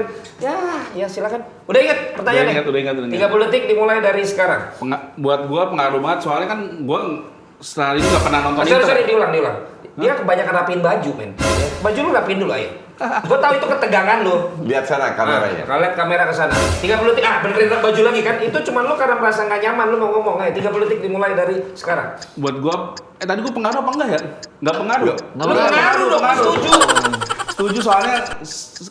ya silakan. Udah ingat pertanyaannya? Udah ingat. 30 detik dimulai dari sekarang. Buat gue pengaruh banget soalnya kan gue setelah itu nggak pernah nonton Inter. Sorry, diulang. Dia kebanyakan rapiin baju, men. Baju lu rapiin dulu, ayo. Gue tahu itu ketegangan lu. Lihat sana kameranya. Kalau lihat kamera ke sana. 30 detik. Benerin baju lagi kan. Itu cuma lu karena merasa nggak nyaman lu mau ngomong. Ayo 30 detik dimulai dari sekarang. Buat gue, tadi gue pengaruh apa enggak ya? Nggak pengaruh. Lu pengaruh dong, setuju. Setuju soalnya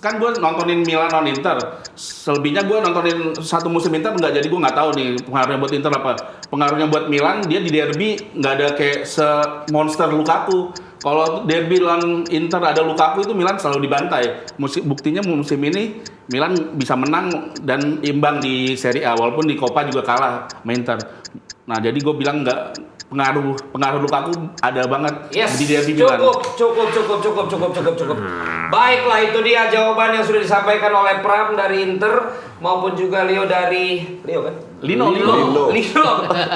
kan gue nontonin Milan non Inter. Selebihnya gue nontonin satu musim Inter nggak, jadi gue nggak tahu nih pengaruhnya buat Inter apa. Pengaruhnya buat Milan, dia di derby nggak ada kayak se-monster Lukaku. Kalau derby lawan Inter ada Lukaku itu Milan selalu dibantai. Buktinya musim ini Milan bisa menang dan imbang di Serie A walaupun di Coppa juga kalah sama Inter. Nah, jadi gue bilang nggak pengaruh Lukaku ada banget di derby Milan. Cukup. Baiklah, itu dia jawaban yang sudah disampaikan oleh Pram dari Inter maupun juga Leo dari Lino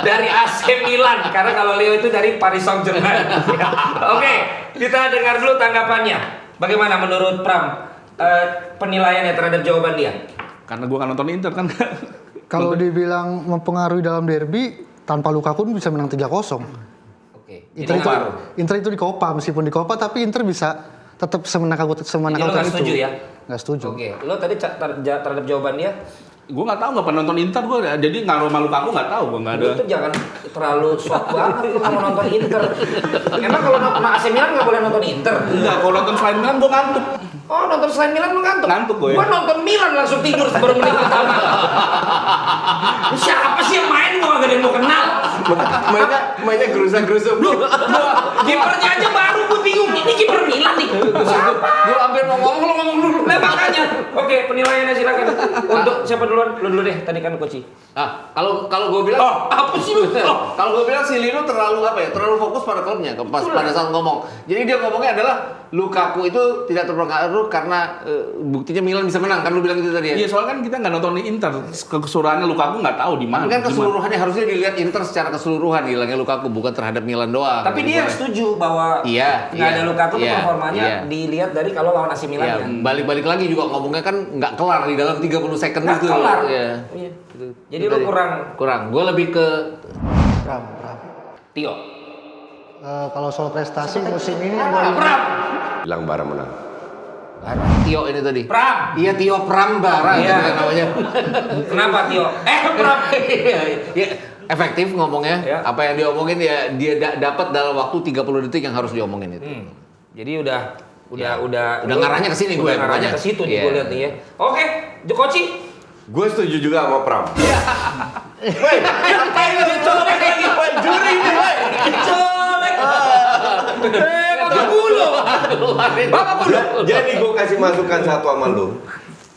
dari AC Milan, karena kalau Leo itu dari Paris Saint-Germain. Oke, kita dengar dulu tanggapannya. Bagaimana menurut Pram penilaiannya terhadap jawaban dia? Karena gue kan nonton Inter kan. Kalau dibilang mempengaruhi dalam derby, tanpa Lukaku bisa menang 3-0. Oke. Inter itu di Coppa, meskipun di Coppa tapi Inter bisa tetap semenakutkan Jadi lo nggak itu. setuju ya? Nggak setuju. Oke. Lo tadi terhadap jawaban dia? Gue nggak tahu, nggak pernah nonton Inter gue, jadi ngaruh sama Lukaku nggak tahu, gue nggak ada. Lo tuh jangan terlalu sok banget lo mau nonton Inter. Emang kalau nonton AC Milan nggak boleh nonton Inter? Enggak, kalau nonton selain Milan gue ngantuk. Oh, nonton selain Milan lo ngantuk? Ngantuk gue. Gua nonton Milan langsung tidur baru menit pertama. Siapa sih yang main gua gak ada yang mau kenal. mainnya gerusa-gerusa. Kipernya aja baru gua bingung. Ini kiper Milan nih. Siapa? Gue hampir mau ngomong, lo ngomong dulu. Nah, makanya. Oke, penilaiannya silakan. Untuk siapa duluan? Lu dulu deh. Tadi kan Koci. Nah, kalau gue bilang, Apa sih lu? kalau gue bilang si Lino terlalu terlalu fokus pada klubnya pada saat ngomong. Jadi dia ngomongnya adalah Lukaku itu tidak terpengaruh karena buktinya Milan bisa menang, kan lu bilang gitu tadi ya. Iya, soalnya kan kita nggak nonton Inter, keseluruhannya Lukaku nggak tahu di mana. Kan keseluruhannya harusnya dilihat Inter secara keseluruhan, hilangnya Lukaku bukan terhadap Milan doang. Tapi dia yang setuju bahwa nggak ada Lukaku tuh performanya dilihat dari kalau lawan AC Milan. Iya, balik-balik lagi juga ngomongnya kan nggak kelar di dalam 30 second Nggak itu. kelar. Iya. Iya. Jadi lu kurang. Gue lebih ke Pram. Tio. Kalau soal prestasi musim ini Pram. Bilang Bara menang. Tio ini tadi. Pram. Iya, Tio Prambara Iya. gitu kan namanya. Kenapa Tio? Pram. Iya, efektif ngomongnya. Ya. Apa yang diomongin ya dia dapat dalam waktu 30 detik yang harus diomongin itu. Jadi udah ngarahnya ke sini gue, udah ngarahnya pokoknya. ke situ nih Iya. gue lihat nih ya. Oke, Jokoci. Gue setuju juga sama Pram. Colek lagi, juri nih, colek. Bapak Bulu. Bapak Bulu. Jadi gue kasih masukan satu sama lu.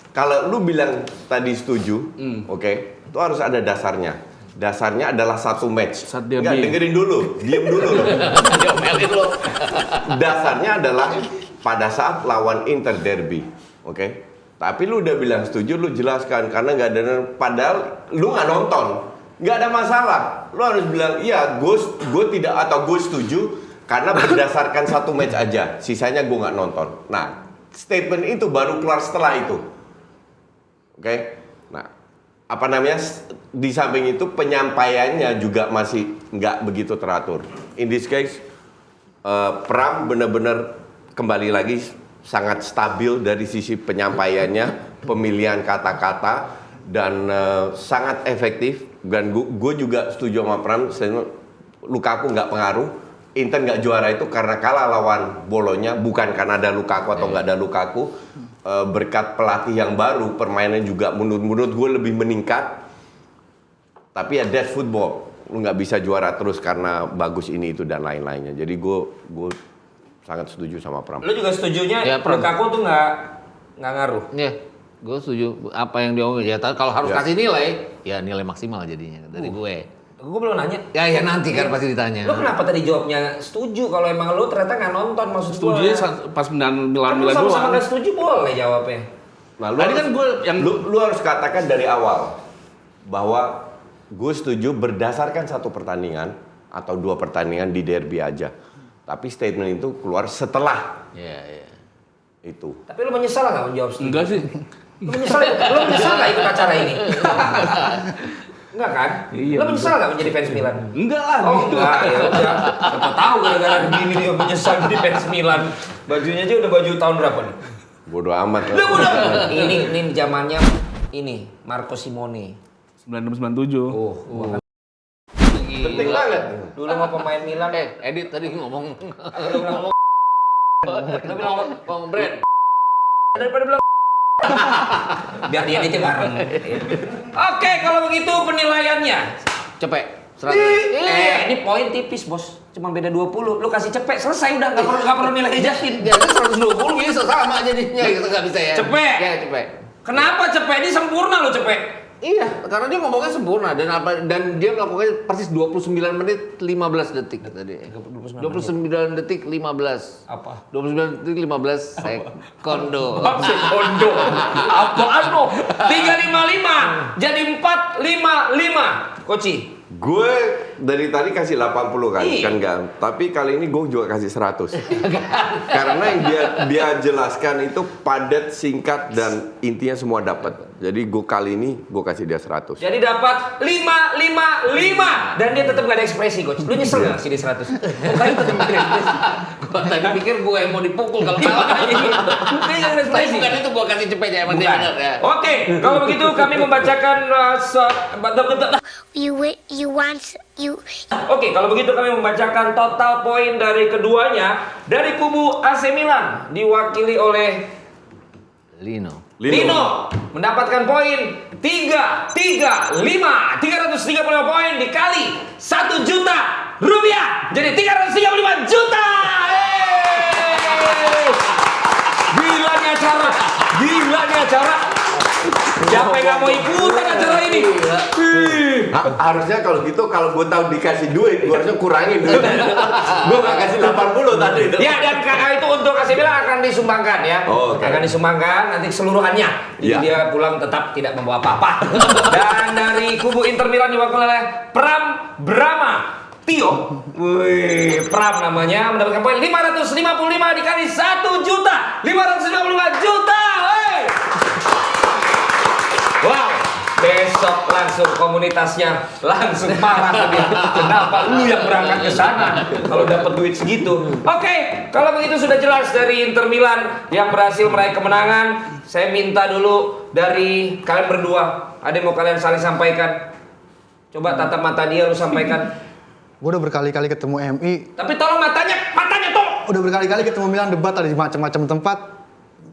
Kalau lu bilang tadi setuju, oke, itu harus ada dasarnya. Dasarnya adalah satu match. Saat derby. Enggak, dengerin dulu, diem dulu. Diomelin lo. Dasarnya adalah pada saat lawan Inter derby, oke? Tapi lu udah bilang setuju, lu jelaskan karena nggak ada, padahal lu nggak nonton, nggak ada masalah. Lu harus bilang iya, gue tidak atau gue setuju karena berdasarkan satu match aja, sisanya gue nggak nonton. Nah, statement itu baru keluar setelah itu, oke? Nah, apa namanya? Di samping itu penyampaiannya juga masih nggak begitu teratur. In this case, Pram benar-benar kembali lagi sangat stabil dari sisi penyampaiannya, pemilihan kata-kata, dan sangat efektif. Dan gue juga setuju sama Pram, Lukaku nggak pengaruh, Inter nggak juara itu karena kalah lawan Bolonya, bukan karena ada Lukaku atau nggak ada Lukaku. Berkat pelatih yang baru, permainan juga menurut gue lebih meningkat. Tapi ya that's football, lu nggak bisa juara terus karena bagus ini itu dan lain-lainnya. Jadi gue sangat setuju sama Pram. Lu juga setujunya Ya, Pram. Lukaku tuh nggak ngaruh. Iya, gue setuju apa yang diomongin. Ya, kalau harus Ya. kasih nilai, ya nilai maksimal jadinya dari gue. Gue belum nanya. Ya nanti kan pasti ditanya. Lu kenapa tadi jawabnya setuju kalau emang lu ternyata nggak nonton maksud Setuju gua? ya pas Milan Kan lu sama-sama doang. nggak setuju boleh jawabnya. Nah, Tadi kan gue yang lu harus katakan dari awal bahwa gue setuju berdasarkan satu pertandingan atau dua pertandingan di derby aja. Tapi statement itu keluar setelah Iya. itu. Tapi lu menyesal nggak menjawab setuju? enggak sih. Lu menyesal nggak ikut acara ini? Enggak kan? Iya, Lu menyesal nggak menjadi fans Milan? Enggak lah. Oh enggak, ya udah. Siapa tahu gara-gara begini dia menyesal jadi fans Milan. Bajunya aja udah baju tahun berapa nih? Bodoh amat. Udah udah. Ini zamannya ini Marco Simone. 9697. Oh, Penting banget. dulu mau pemain Milan. Edit tadi ngomong. Lu bilang Lu bilang ngomong brand. daripada bilang biar dia editnya bareng. Oke, kalau begitu penilaiannya. Cepet. 100. Ini poin tipis, Bos. cuma beda 20. Lu kasih cepet selesai udah nggak perlu nilai jasin. Dia 120 bisa sama jadinya gitu nggak bisa ya. Cepet. Ya cepet. Kenapa cepet? Ini sempurna lo cepet. Iya, karena dia ngomongnya sempurna dan dia melakukannya persis 29 menit 15 detik tadi. 29 detik 15. Apa? 29 detik 15 sekondo. Sekondo. Apaan lo? 355 jadi 455. Koci. Gue dari tadi kasih 80 kan, Iya. kan enggak. Tapi kali ini gue juga kasih 100. Karena yang dia jelaskan itu padat, singkat, dan intinya semua dapat. Jadi gue kali ini gue kasih dia 100. Jadi dapat 555 dan dia tetap gak ada ekspresi, coach. Lu nyesel gak sih di 100? Tadi tetap gak ada ekspresi. Gua tadi pikir gue yang mau dipukul kalau kalah. Dia gak ada Tapi ekspresi. bukan itu gue kasih cepet ya, emang dia Bukan. benar ya. Oke, kalau begitu kami membacakan Oke, kalau begitu kami membacakan total poin dari keduanya dari kubu AC Milan diwakili oleh Lino. Lino mendapatkan poin 335 poin dikali 1 juta rupiah jadi 335 juta. Yeay! Gilanya acara. Siapa yang gak mau ikutan acara ini? Harusnya kalau gitu, kalau gue tahu dikasih duit, gue harusnya kurangin duit. Gue gak kasih 80 tadi itu. Ya, dan itu untuk AC Milan akan disumbangkan ya. Oh, oke. Akan disumbangkan nanti keseluruhannya. Jadi Ya. dia pulang tetap tidak membawa apa-apa. Dan dari kubu Inter Milan diwakili oleh Pram Brahma Tio. Wih, Pram namanya mendapatkan poin 555 dikali 1 juta. 555 juta. Woi. Wow. Besok langsung komunitasnya langsung marah tadi. Kenapa lu yang berangkat ke sana kalau dapat duit segitu? Oke, kalau begitu sudah jelas dari Inter Milan yang berhasil meraih kemenangan. Saya minta dulu dari kalian berdua, ada yang mau kalian saling sampaikan? Coba tatap mata dia, lu sampaikan. Gue udah berkali-kali ketemu MI, Tapi tolong matanya tolong. udah berkali-kali ketemu Milan debat di macam-macam tempat.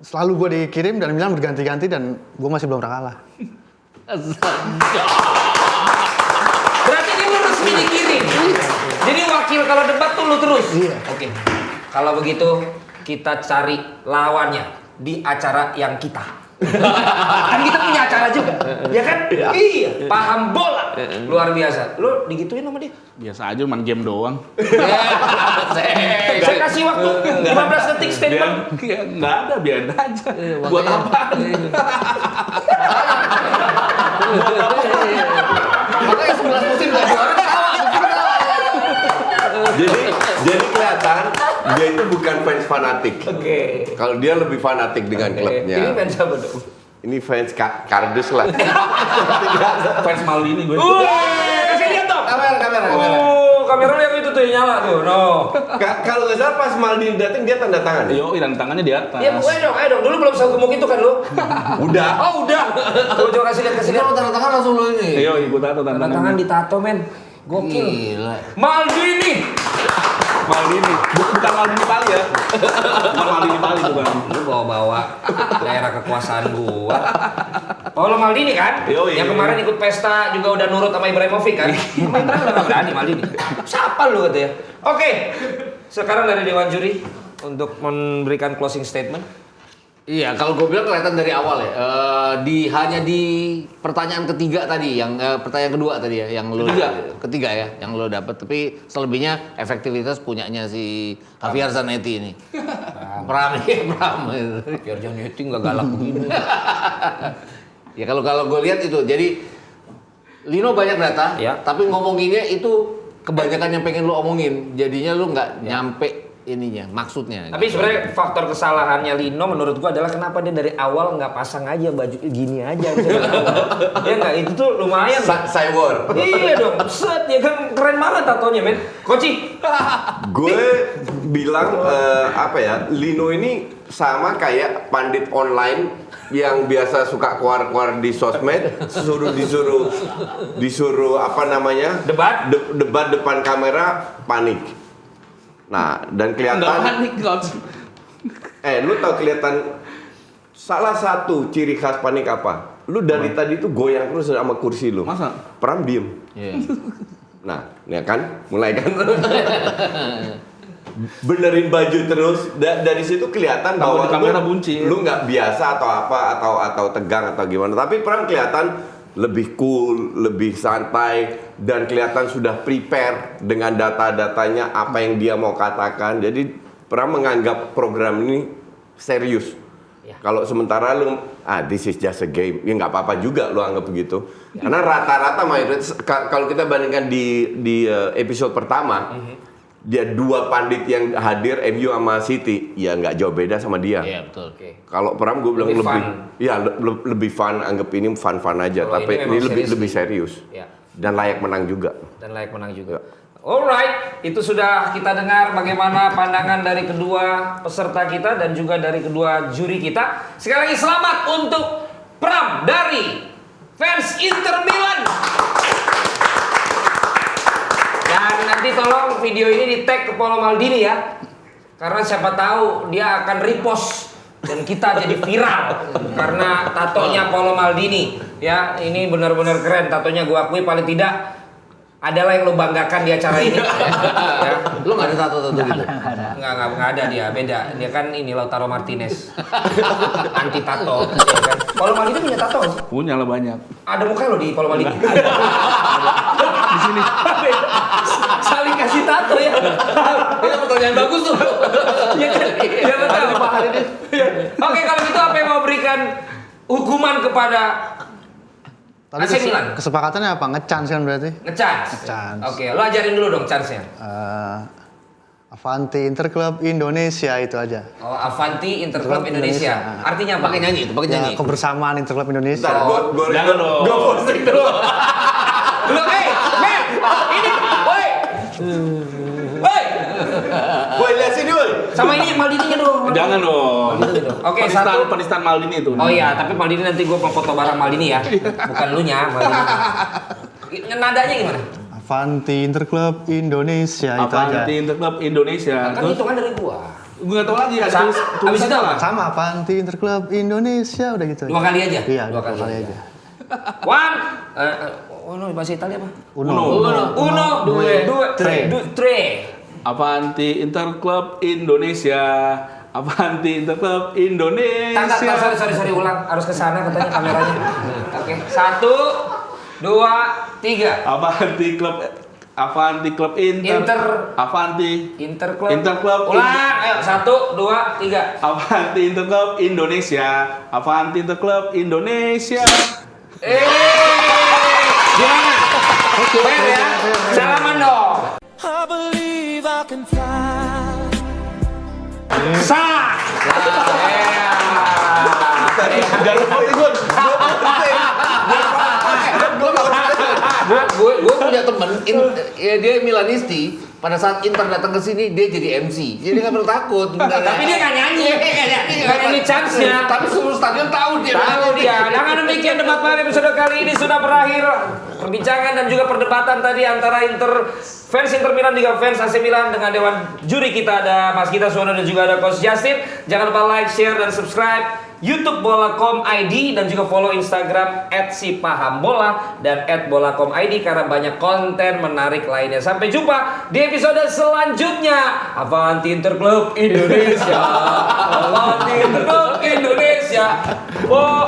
Selalu gue dikirim dan Milan berganti-ganti dan gue masih belum pernah kalah. Berarti ini lu resmi dikirim. Jadi wakil kalau debat tuh lu terus. Iya. Oke. Kalau begitu kita cari lawannya di acara yang kita. Kan kita punya acara juga, ya kan? Iya. Paham bola, luar biasa. Lu digituin sama dia? Biasa aja main game doang. Saya kasih waktu 15 detik statement. Ya, nggak ada, biarin aja. Buat apa? Makanya 11 musim gak juara ketawa. Jadi kelihatan dia itu bukan fans fanatik. Oke. Kalau dia lebih fanatik dengan klubnya. Ini fans apa dong? Ini fans kardus lah. Fans Maldini gue. Kasih lihat dong. Kamera. Kamera yang itu tuh yang nyala tuh. No. Kalau nggak salah pas Maldini datang dia tanda tangan. Yo, dan tangannya di atas. Ya, ayo dong. Dulu belum gemuk itu kan lu? Udah. Oh, udah. Coba kasih lihat. Kalau tanda tangan langsung lo ini. Yo, ikut tato Tanda tangan ditato, men. Gokil. Gila. Maldini. Maldini. Bukan Maldini Pali ya. Bukan Maldini Pali bukan. Lu bawa-bawa daerah kekuasaan gua. Oh, lo Maldini kan? Yoi. Yang kemarin ikut pesta juga udah nurut sama Ibrahimovic kan? Sama Ibrahim udah gak berani Maldini. Siapa lu katanya? Oke. Sekarang dari Dewan Juri untuk memberikan closing statement. Iya, kalau gue bilang kelihatan dari awal ya. Hanya di pertanyaan ketiga tadi, yang pertanyaan kedua tadi ya, yang lo ketiga ya, yang lo dapat. Tapi selebihnya efektivitas punyanya si Javier Zanetti ini. Pram. Biar Janetti nggak galak begini. Ya kalau gue lihat itu, jadi Lino banyak data, Ya. tapi ngomonginnya itu kebanyakan yang pengen lo omongin, jadinya lo nggak nyampe ininya, maksudnya. Tapi sebenarnya faktor kesalahannya Lino menurut gua adalah kenapa dia dari awal nggak pasang aja baju gini aja. Ya nggak, itu tuh lumayan. Cyborg. Iya dong, set ya kan keren banget tatonya men. Koci. Gue bilang apa ya, Lino ini sama kayak pandit online yang biasa suka keluar-keluar di sosmed, disuruh apa namanya? Debat? Debat depan kamera, panik. Nah, dan kelihatan Enggak panik, coach. lu tau kelihatan salah satu ciri khas panik apa? Lu dari tadi tuh goyang terus sama kursi lu. Masa? Pram diem. Iya. Nah, ya kan, mulai kan. Benerin baju terus, dari situ kelihatan Tahu bahwa di kamera buncit. lu nggak biasa atau apa atau tegang atau gimana. Tapi Pram kelihatan lebih cool, lebih santai, dan kelihatan sudah prepare dengan data-datanya apa yang dia mau katakan. Jadi Pram menganggap program ini serius. Ya. Kalau sementara lu, this is just a game, ya nggak apa-apa juga lu anggap begitu. Karena rata-rata mayoritas, kalau kita bandingkan di episode pertama, dia 2 pandit yang hadir MU sama City, ya nggak jauh beda sama dia. Iya, betul. Oke. Kalau Pram gue bilang Lebih lebih, fun. ya lebih fun, anggap ini fun aja. Kalau Tapi ini ini memang lebih serius serius Ya. dan layak menang juga. Dan layak menang juga. Alright, itu sudah kita dengar bagaimana pandangan dari kedua peserta kita dan juga dari kedua juri kita. Sekali lagi selamat untuk Pram dari fans Inter Milan. Dan nanti tolong video ini di tag ke Paolo Maldini ya. Karena siapa tahu dia akan repost dan kita jadi viral karena tatonya Paolo Maldini. Ya, ini benar-benar keren tatonya, gua akui paling tidak adalah yang lo banggakan di acara ini. Ya. Lu nggak ada tato-tato gitu? Nggak ada dia, beda. Dia kan ini Lautaro Martinez. Anti tato, ya kan. Paolo Maldini punya tato nggak sih? Punya lah banyak. Ada muka lo di Paolo Maldini. Di sini. Saling kasih tato ya. Itu pertanyaan bagus tuh. Ya kan? Ya betul. Oke, kalau gitu apa yang mau berikan hukuman kepada Tadi AC Milan? kesepakatannya apa? Nge-chance kan berarti? Ngechance? Ngechance. Oke, lo ajarin dulu dong chance-nya. Avanti Interclub Indonesia itu aja. Oh, Avanti Interclub Indonesia. Indonesia. Artinya apa? Pakai nyanyi itu, pakai nyanyi. Ya, kebersamaan Interclub Indonesia. Ntar gue Jangan dong. posting dulu. Lo, men, ini, woi, woi, Woi, lihat sini woi. sama ini Maldini-nya dong. Jangan dong. Oke, Penistaan- satu. penistaan Maldini itu. Oh iya, tapi Maldini nanti gue mau foto bareng Maldini ya, bukan lu nya, Maldini. Nadanya gimana? Avanti Interclub Indonesia itu aja. Avanti Interclub Indonesia. Kan hitungan dari gua. Gue nggak tahu lagi ada Abis tulisannya itu apa? lah. Sama Avanti Interclub Indonesia udah gitu. Dua kali aja? Iya, Dua dua kali kali aja. aja. One, no bahasa Italia apa? Uno. Uno, due, tre. tre. Avanti Interclub Indonesia. Avanti Interclub Indonesia. Sorry, ulang. Harus ke sana katanya kameranya. Oke, 1, 2, 3. Avanti Klub Avanti Interclub. Interclub. Ulang, ayo 1, 2, 3. Avanti Interclub Indonesia. Avanti Interclub Indonesia. Gimana? Fair ya? Salaman dong. Sah. Jangan lupa Gue punya temen, ya dia Milanisti. Pada saat Inter datang ke sini, dia jadi MC. Jadi nggak perlu takut. Tapi dia nggak nyanyi. Nggak nyanyi chance-nya. Tapi seluruh stadion tahu dia. Tahu dia. Dengan demikian debat pada episode kali ini sudah berakhir. Perbincangan dan juga perdebatan tadi antara fans Inter Milan juga fans AC Milan dengan dewan juri kita ada Mas Gita Suwono dan juga ada Coach Justin. Jangan lupa like, share dan subscribe YouTube Bola.com ID dan juga follow Instagram @sipahambola dan @bola.com ID karena banyak konten menarik lainnya. Sampai jumpa di episode selanjutnya. Avanti Interclub Indonesia. Avanti Interclub Indonesia. Oh,